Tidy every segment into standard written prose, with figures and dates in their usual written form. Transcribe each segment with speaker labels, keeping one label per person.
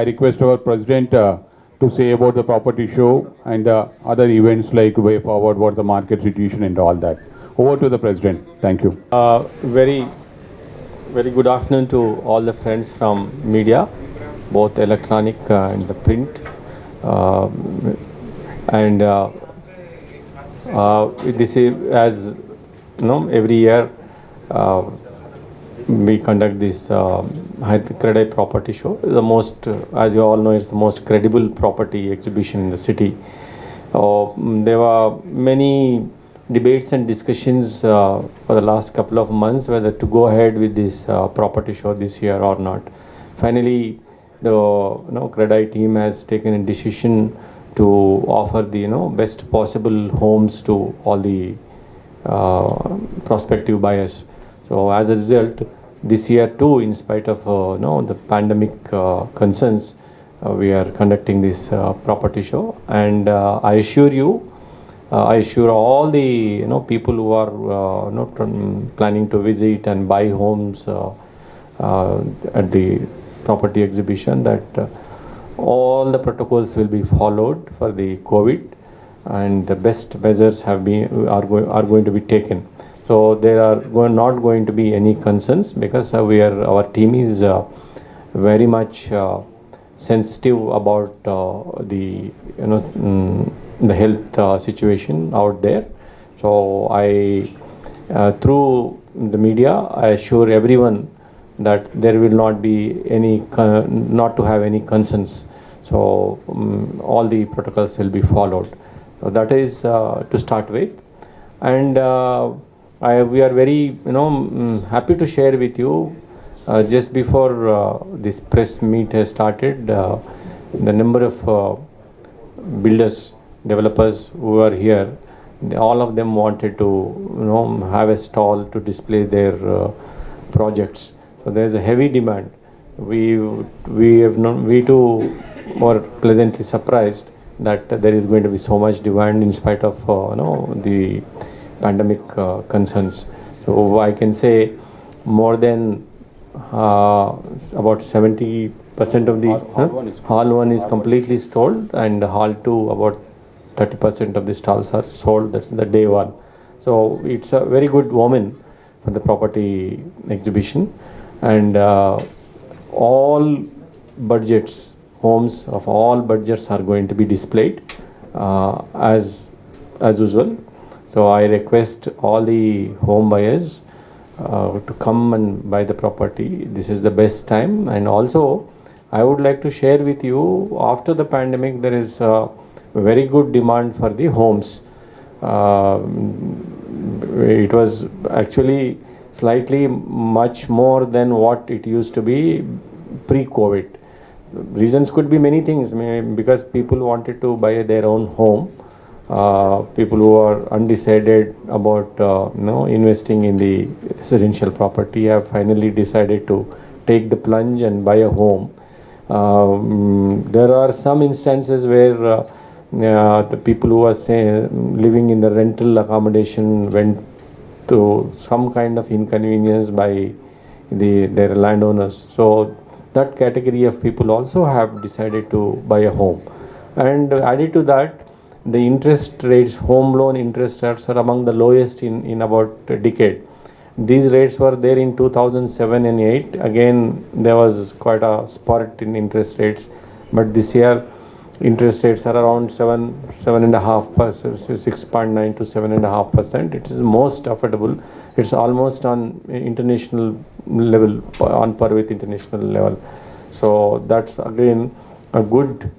Speaker 1: I request our president to say about the property show and other events like way forward, what the market situation and all that. Over to the president. Thank you.
Speaker 2: Very, very good afternoon to all the friends from media, both electronic and the print. And this is, as you know, every year we conduct this Credai Property Show. The most, as you all know, it's the most credible property exhibition in the city. There were many debates and discussions for the last couple of months whether to go ahead with this property show this year or not. Finally, the Credai team has taken a decision to offer the best possible homes to all the prospective buyers. So as a result, this year too, in spite of the pandemic concerns, we are conducting this property show, and I assure all the people who are planning to visit and buy homes at the property exhibition that all the protocols will be followed for the COVID, and the best measures are going to be taken. So there are not going to be any concerns, because our team is very much sensitive about the health situation out there. So I through the media, I assure everyone that there will not be any not to have any concerns. So all the protocols will be followed. So that is to start with, and we are very happy to share with you just before this press meet has started, the number of builders, developers who are here, all of them wanted to have a stall to display their projects. So there is a heavy demand. We too were pleasantly surprised that there is going to be so much demand in spite of the pandemic concerns. So I can say more than about 70% of the hall 1 is completely sold, and hall 2 about 30% of the stalls are sold. That's the day 1. So it's a very good omen for the property exhibition, and all budgets, homes of all budgets are going to be displayed as usual. So I request all the home buyers to come and buy the property. This is the best time. And also I would like to share with you, after the pandemic there is a very good demand for the homes. It was actually slightly much more than what it used to be pre-COVID. Reasons could be many things, because people wanted to buy their own home. People who are undecided about investing in the residential property have finally decided to take the plunge and buy a home. There are some instances where the people who are living in the rental accommodation went through some kind of inconvenience by their landowners. So that category of people also have decided to buy a home. And added to that, the interest rates, home loan interest rates, are among the lowest in about a decade. These rates were there in 2007 and 8. Again, there was quite a spurt in interest rates, but this year interest rates are around 7.5%, 6.9 to 7.5%. It is most affordable. It's almost on international level, on par with international level. So that's again a good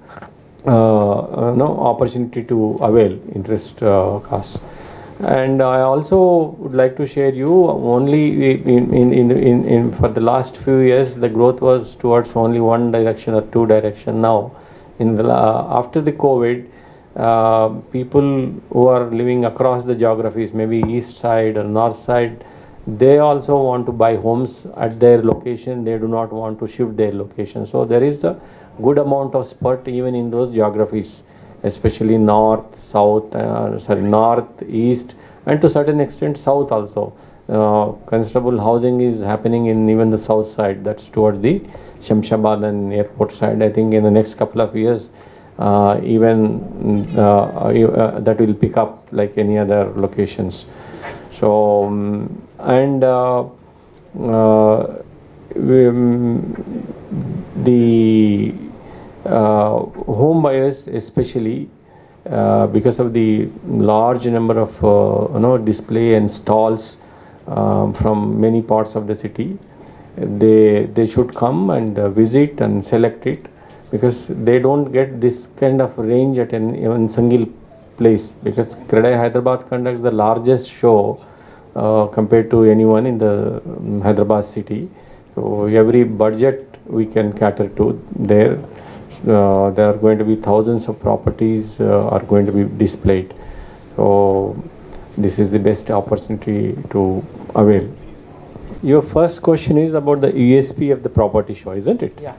Speaker 2: opportunity to avail interest costs. And I also would like to share you, only in for the last few years the growth was towards only one direction or two direction. Now in the after the COVID, people who are living across the geographies, maybe east side or north side, they also want to buy homes at their location. They do not want to shift their location. So there is a good amount of spurt even in those geographies, especially north, south, north, east, and to certain extent south also. Considerable housing is happening in even the south side, that's toward the Shamshabad and airport side. I think in the next couple of years, that will pick up like any other locations. So the home buyers especially, because of the large number of display and stalls from many parts of the city, they should come and visit and select it, because they don't get this kind of range at an even single place, because Credai Hyderabad conducts the largest show compared to anyone in the Hyderabad city. So every budget we can cater to there. There are going to be thousands of properties are going to be displayed. So this is the best opportunity to avail. Your first question is about the USP of the property show, isn't it?
Speaker 3: Yeah.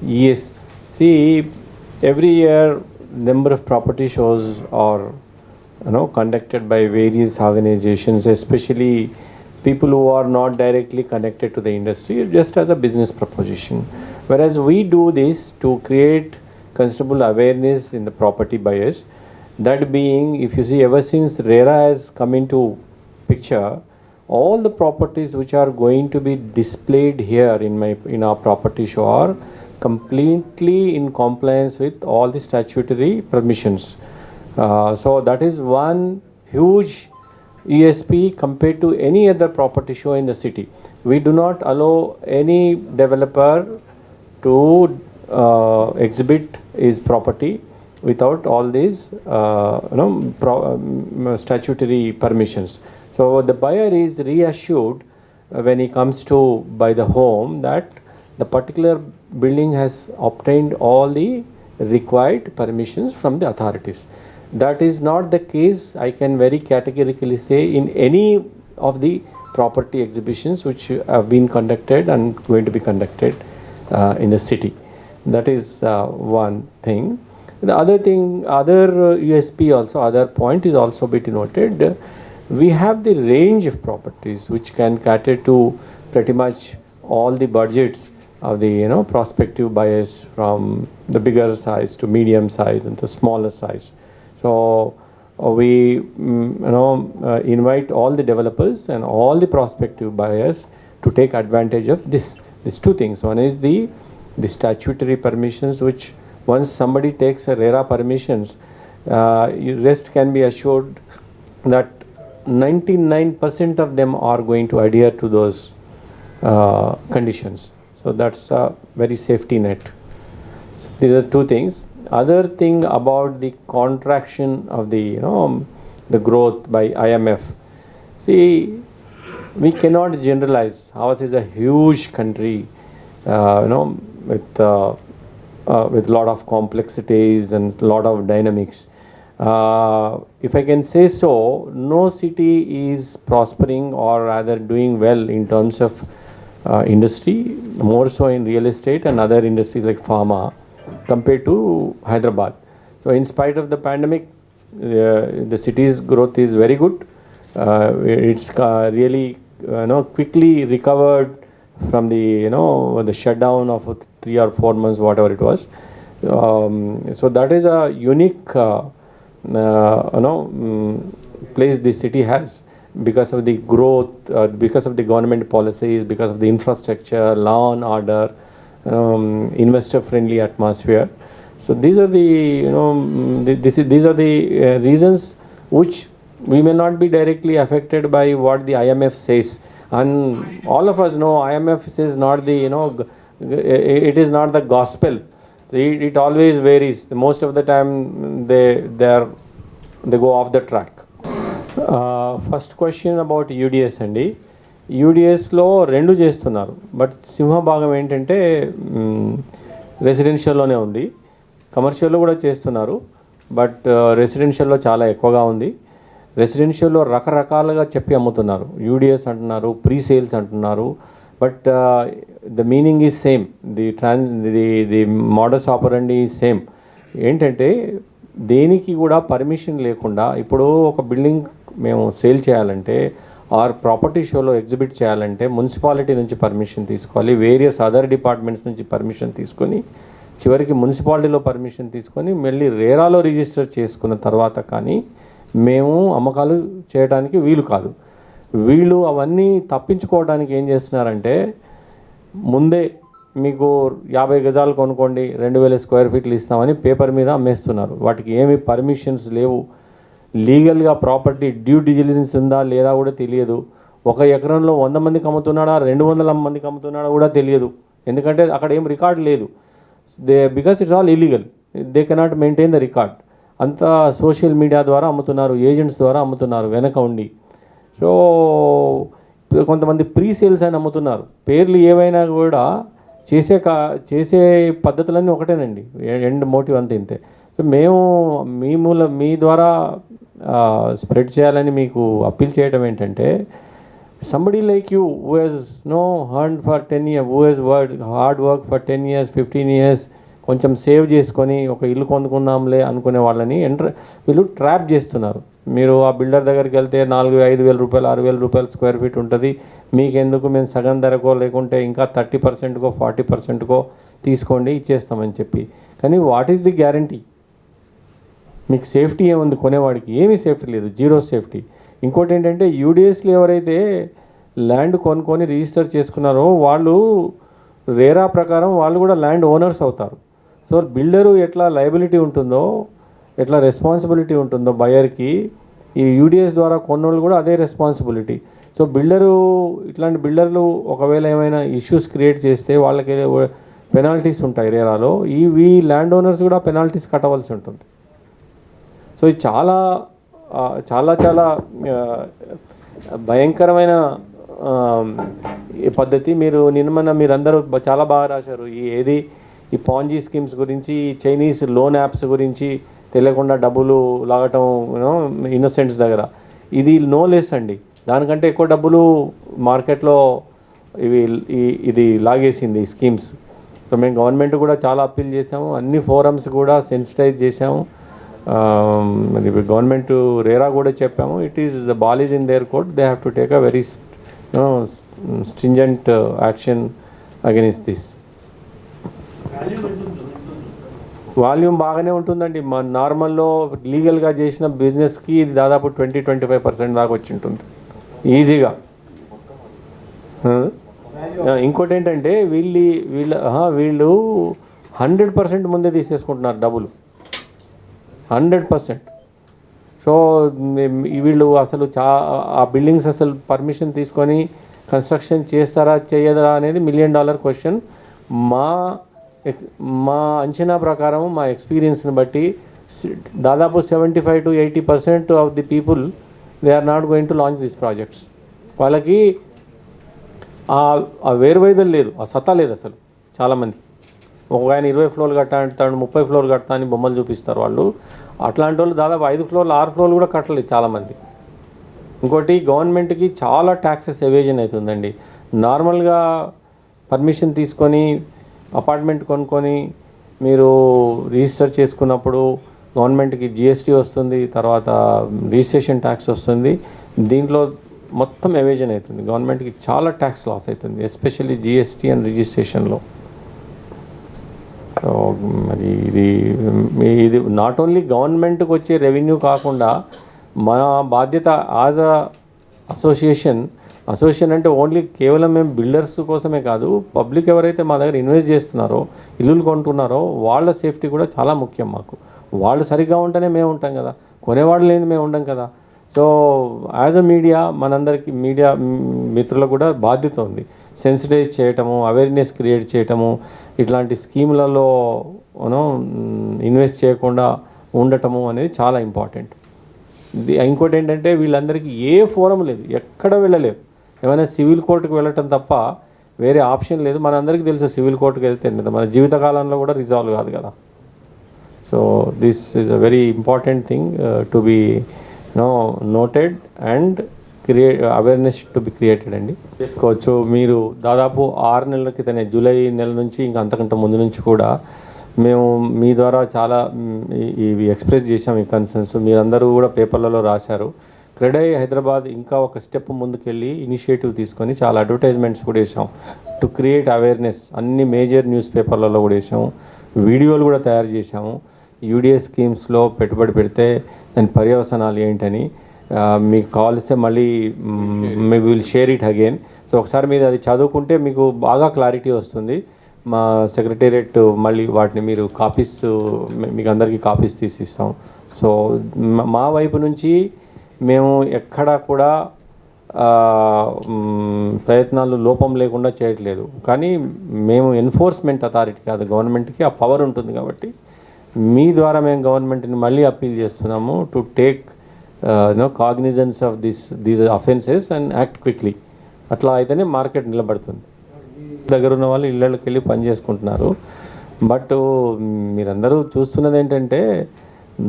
Speaker 2: Yes. See, every year number of property shows are conducted by various organizations, especially people who are not directly connected to the industry, just as a business proposition. Whereas we do this to create considerable awareness in the property buyers. That being, if you see, ever since RERA has come into picture, all the properties which are going to be displayed here in our property show are completely in compliance with all the statutory permissions. So that is one huge USP compared to any other property show in the city. We do not allow any developer to exhibit his property without all these statutory permissions. So the buyer is reassured when he comes to buy the home that the particular building has obtained all the required permissions from the authorities. That is not the case, I can very categorically say, in any of the property exhibitions which have been conducted and going to be conducted in the city. That is one thing. The other thing, other USP also, other point is also be noted. We have the range of properties which can cater to pretty much all the budgets of the prospective buyers, from the bigger size to medium size and the smaller size. So we invite all the developers and all the prospective buyers to take advantage of these two things. One is the statutory permissions, which once somebody takes a RERA permissions, rest can be assured that 99% of them are going to adhere to those conditions. So that's a very safety net. So these are two things. Other thing about the contraction of the growth by IMF. See, we cannot generalize. Ours is a huge country, with a lot of complexities and lot of dynamics. If I can say so, no city is prospering or rather doing well in terms of industry, more so in real estate and other industries like pharma, compared to Hyderabad. So in spite of the pandemic, the city's growth is very good. It's really quickly recovered from the shutdown of 3 or 4 months, whatever it was. So that is a unique place the city has, because of the growth, because of the government policies, because of the infrastructure, law and order, investor friendly atmosphere. So these are the these are the reasons which we may not be directly affected by what the IMF says, and all of us know IMF says not the it is not the gospel. So it always varies. Most of the time they go off the track. First question about UDS అండి. యూడిఎస్లో 2 చేస్తున్నారు, but సింహభాగం ఏంటంటే రెసిడెన్షియల్లోనే ఉంది. కమర్షియల్లో కూడా చేస్తున్నారు, but రెసిడెన్షియల్లో చాలా ఎక్కువగా ఉంది. రెసిడెన్షియల్లో రకరకాలుగా చెప్పి అమ్ముతున్నారు. యూడిఎస్ అంటున్నారు, ప్రీ సేల్స్ అంటున్నారు, but the meaning is same, the modus ఆపరండి is same. ఏంటంటే దేనికి కూడా పర్మిషన్ లేకుండా, ఇప్పుడు ఒక బిల్డింగ్ మేము సేల్ చేయాలంటే ఆర్ ప్రాపర్టీ షోలో ఎగ్జిబిట్ చేయాలంటే మున్సిపాలిటీ నుంచి పర్మిషన్ తీసుకోవాలి, వేరియస్ అదర్ డిపార్ట్మెంట్స్ నుంచి పర్మిషన్ తీసుకొని చివరికి మున్సిపాలిటీలో పర్మిషన్ తీసుకొని మళ్ళీ రేరాలో రిజిస్టర్ చేసుకున్న తర్వాత కానీ మేము అమ్మకాలు చేయడానికి వీలు కాదు. వీళ్ళు అవన్నీ తప్పించుకోవడానికి ఏం చేస్తున్నారంటే ముందే మీకు 50 గజాలు కొనుక్కోండి 2000 స్క్వేర్ ఫీట్లు ఇస్తామని పేపర్ మీద అమ్మేస్తున్నారు. వాటికి ఏమి పర్మిషన్స్ లేవు, లీగల్గా ప్రాపర్టీ డ్యూ డిలిజెన్స్ ఉందా లేదా కూడా తెలియదు. 1 ఎకరంలో 100 మందికి అమ్ముతున్నాడా 200 మందికి అమ్ముతున్నాడా కూడా తెలియదు, ఎందుకంటే అక్కడ ఏం రికార్డ్ లేదు. Because it's all illegal, they cannot maintain the record. అంతా సోషల్ మీడియా ద్వారా అమ్ముతున్నారు, ఏజెంట్స్ ద్వారా అమ్ముతున్నారు వెనక ఉండి. సో కొంతమంది ప్రీ సేల్స్ అని అమ్ముతున్నారు. పేర్లు ఏవైనా కూడా చేసే పద్ధతులన్నీ ఒకటేనండి, ఎండ్ మోటివ్ అంతే ఇంతే. సో మేము మీ ద్వారా స్ప్రెడ్ చేయాలని మీకు అప్పీల్ చేయడం ఏంటంటే, somebody like you who has earned for 10 years, who has hard work for 10 years 15 years, కొంచెం సేవ్ చేసుకొని ఒక ఇల్లు కొనుక్కుందాంలే అనుకునే వాళ్ళని వీళ్ళు ట్రాప్ చేస్తున్నారు. మీరు ఆ బిల్డర్ దగ్గరికి వెళ్తే 4,000 5,000 రూపాయలు 6,000 రూపాయలు స్క్వేర్ ఫీట్ ఉంటుంది, మీకెందుకు మేము సగం ధరకో లేకుంటే ఇంకా 30%కో 40%కో తీసుకోండి ఇచ్చేస్తామని చెప్పి. కానీ వాట్ ఈస్ ది గ్యారంటీ? మీకు సేఫ్టీ ఏముంది? కొనేవాడికి ఏమీ సేఫ్టీ లేదు, జీరో సేఫ్టీ. ఇంకోటి ఏంటంటే యూడిఎస్లో ఎవరైతే ల్యాండ్ కొనుక్కొని రిజిస్టర్ చేసుకున్నారో వాళ్ళు రేరా ప్రకారం వాళ్ళు కూడా ల్యాండ్ ఓనర్స్ అవుతారు. సో బిల్డరు ఎట్లా లయబిలిటీ ఉంటుందో, ఎట్లా రెస్పాన్సిబిలిటీ ఉంటుందో బయర్కి, ఈ యూడిఎస్ ద్వారా కొన్నోళ్ళు కూడా అదే రెస్పాన్సిబిలిటీ. సో ఇట్లాంటి బిల్డర్లు ఒకవేళ ఏమైనా ఇష్యూస్ క్రియేట్ చేస్తే వాళ్ళకి పెనాల్టీస్ ఉంటాయి రేరాలో. ఈ ల్యాండ్ ఓనర్స్ కూడా పెనాల్టీస్ కట్టవలసి ఉంటుంది. సో ఇది చాలా చాలా చాలా భయంకరమైన పద్ధతి. మీరందరూ చాలా బాగా రాశారు. ఈ పాంజీ స్కీమ్స్ గురించి, చైనీస్ లోన్ యాప్స్ గురించి తెలియకుండా డబ్బులు లాగటం ఇన్నోసెంట్స్ దగ్గర. ఇది నో లెస్ అండి, దానికంటే ఎక్కువ డబ్బులు మార్కెట్లో ఇది లాగేసింది ఈ స్కీమ్స్. సో మేము గవర్నమెంట్ కూడా చాలా అప్పీల్ చేసాము, అన్ని ఫోరమ్స్ కూడా సెన్సిటైజ్ చేసాము. మరి గవర్నమెంట్ రేరా కూడా చెప్పాము, it is the ball is in there court, they have to take a very stringent action against this. Volume బాగానే ఉంటుందండి. మా నార్మల్లో లీగల్గా చేసిన బిజినెస్కి ఇది దాదాపు 20-25% దాకా వచ్చి ఉంటుంది ఈజీగా. ఇంకోటి ఏంటంటే వీళ్ళు 100% ముందే తీసేసుకుంటున్నారు డబ్బులు, 100%. సో వీళ్ళు అసలు ఆ బిల్డింగ్స్ అసలు పర్మిషన్ తీసుకొని కన్స్ట్రక్షన్ చేస్తారా చేయదా అనేది $1 million క్వశ్చన్. మా అంచనా ప్రకారం, మా ఎక్స్పీరియన్స్ని బట్టి దాదాపు 75-80% of the people they are not going to launch this projects. వాళ్ళకి ఆ వేరువైదలు లేదు, ఆ సత్తా లేదు అసలు. చాలామందికి ఒక ఆయన 20 ఫ్లోర్లు కట్టా అంటాడు, 30 ఫ్లోర్లు కడతా అని బొమ్మలు చూపిస్తారు వాళ్ళు. అట్లాంటి వాళ్ళు దాదాపు 5 ఫ్లోర్లు 6 ఫ్లోర్లు కూడా కట్టలేదు చాలామంది. ఇంకోటి గవర్నమెంట్కి చాలా ట్యాక్సెస్ ఎవేజన్ అవుతుందండి. నార్మల్గా పర్మిషన్ తీసుకొని అపార్ట్మెంట్ కొనుక్కొని మీరు రిజిస్టర్ చేసుకున్నప్పుడు గవర్నమెంట్కి జిఎస్టీ వస్తుంది, తర్వాత రిజిస్ట్రేషన్ ట్యాక్స్ వస్తుంది. దీంట్లో మొత్తం ఎవేజన్ అవుతుంది, గవర్నమెంట్కి చాలా ట్యాక్స్ లాస్ అవుతుంది, ఎస్పెషల్లీ జిఎస్టీ అండ్ రిజిస్ట్రేషన్లో. సో మరి ఇది నాట్ ఓన్లీ గవర్నమెంట్కి వచ్చే రెవెన్యూ కాకుండా మా బాధ్యత యాజ్ అ అసోసియేషన్ అంటే ఓన్లీ కేవలం మేము బిల్డర్స్ కోసమే కాదు, పబ్లిక్ ఎవరైతే మా దగ్గర ఇన్వెస్ట్ చేస్తున్నారో, ఇల్లులు కొంటున్నారో వాళ్ళ సేఫ్టీ కూడా చాలా ముఖ్యం మాకు. వాళ్ళు సరిగ్గా ఉంటేనే మేము ఉంటాం కదా, కొనేవాళ్ళు లేని మేము ఉండం కదా. సో యాజ్ అ మనందరికీ మీడియా మిత్రులకు కూడా బాధ్యత ఉంది, సెన్సిటైజ్ చేయటము, అవేర్నెస్ క్రియేట్ చేయటము, ఇట్లాంటి స్కీములలో ఇన్వెస్ట్ చేయకుండా ఉండటము అనేది చాలా ఇంపార్టెంట్. ఇంకోటి ఏంటంటే వీళ్ళందరికీ ఏ ఫోరం లేదు, ఎక్కడ వెళ్ళలేరు, ఏమైనా సివిల్ కోర్టుకు వెళ్ళటం తప్ప వేరే ఆప్షన్ లేదు. మనందరికీ తెలుసు సివిల్ కోర్టుకు వెళ్తే మన జీవితకాలంలో కూడా రిజాల్వ్ కాదు కదా. So this is a very important thing to be noted and awareness to be created అండి. చేసుకోవచ్చు మీరు. దాదాపు 6 నెలల క్రితమే, జూలై నెల నుంచి ఇంకా అంతకంటే ముందు నుంచి కూడా మేము మీ ద్వారా చాలా ఇవి ఎక్స్ప్రెస్ చేసాం, ఈ కన్సర్న్స్ మీరందరూ కూడా పేపర్లలో రాశారు. క్రెడై హైదరాబాద్ ఇంకా ఒక స్టెప్ ముందుకెళ్ళి ఇనిషియేటివ్ తీసుకొని చాలా అడ్వర్టైజ్మెంట్స్ కూడా వేసాం టు క్రియేట్ అవేర్నెస్. అన్ని మేజర్ న్యూస్ పేపర్లలో కూడా వేసాము, వీడియోలు కూడా తయారు చేసాము. యూడిఎస్ స్కీమ్స్లో పెట్టుబడి పెడితే దాని పర్యవసనాలు ఏంటని మీకు కావాల్స్తే మళ్ళీ may will share it again. So ఒకసారి మీరు అది చదువుకుంటే మీకు బాగా క్లారిటీ వస్తుంది. మా సెక్రటేరియట్ మళ్ళీ వాటిని మీరు కాపీస్ మీకు అందరికీ కాపీస్ తీసిస్తాం. సో మా వైపు నుంచి మేము ఎక్కడా కూడా ప్రయత్నాలు లోపం లేకుండా చేయట్లేదు. కానీ మేము ఎన్ఫోర్స్మెంట్ అథారిటీ కాదు, గవర్నమెంట్కి ఆ పవర్ ఉంటుంది. కాబట్టి మీ ద్వారా మేము గవర్నమెంట్ని మళ్ళీ అప్పీల్ చేస్తున్నాము to take cognizance of these offences and act quickly. అట్లా అయితేనే మార్కెట్ నిలబడుతుంది. దగ్గర ఉన్న వాళ్ళు ఇళ్ళకి వెళ్ళి పని చేసుకుంటున్నారు. బట్ మీరందరూ చూస్తున్నది ఏంటంటే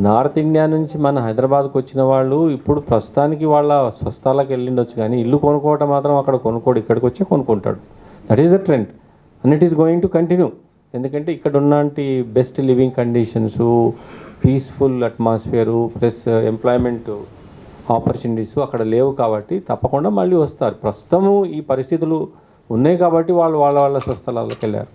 Speaker 2: నార్త్ ఇండియా నుంచి మన హైదరాబాద్కి వచ్చిన వాళ్ళు ఇప్పుడు ప్రస్తుతానికి వాళ్ళ స్వస్థలాలకు వెళ్ళిండొచ్చు, కానీ ఇల్లు కొనుక్కోవటం మాత్రం అక్కడ కొనుక్కోడు, ఇక్కడికి వచ్చి కొనుక్కుంటాడు. That is the trend and it is going to continue. ఎందుకంటే ఇక్కడ ఉన్నంటి best living conditions, peaceful atmosphere plus employment opportunities అక్కడ లేవు. కాబట్టి తప్పకుండా మళ్ళీ వస్తారు. ప్రస్తుతము ఈ పరిస్థితులు ఉన్నాయి కాబట్టి వాళ్ళు వాళ్ళ స్వస్థలాలకు వెళ్ళారు.